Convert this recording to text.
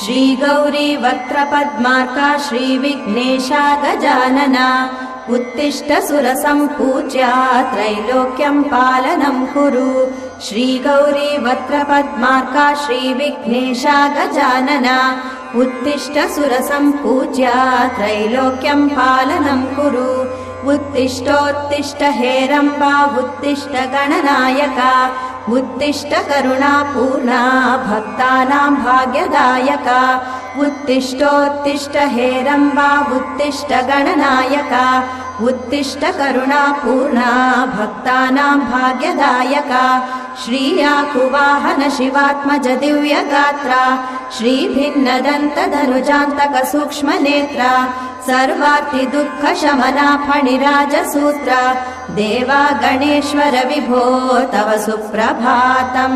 श्रीगौरी वक्त्रपद्मार्का श्रीविघ्नेशा गजानना उत्तिष्ठ सुरसम्पूज्या त्रैलोक्यं पालनं कुरु श्रीगौरी वक्त्रपद्मार्का श्रीविघ्नेशा गजानना उत्तिष्ठ सुरसम्पूज्या त्रैलोक्यं पालनं कुरु उत्तिष्ठोत्तिष्ठ हेरम्बा उत्तिष्ठ गणनायका उत्तिष्ठ करुणापूर्णा भक्तानां भाग्यदायका उत्तिष्ठोत्तिष्ठ हेरम्बा उत्तिष्ठ गणनायका उत्तिष्ठ करुणापूर्णा भक्तानां भाग्यदायका श्रीयाकुवाहन शिवात्मज दिव्यगात्रा श्रीभिन्नदन्तधनुजान्तक सूक्ष्मनेत्रा सर्वार्ति दुःख शमना फणिराजसूत्रा देवा गणेश्वर विभो तव सुप्रभातम्।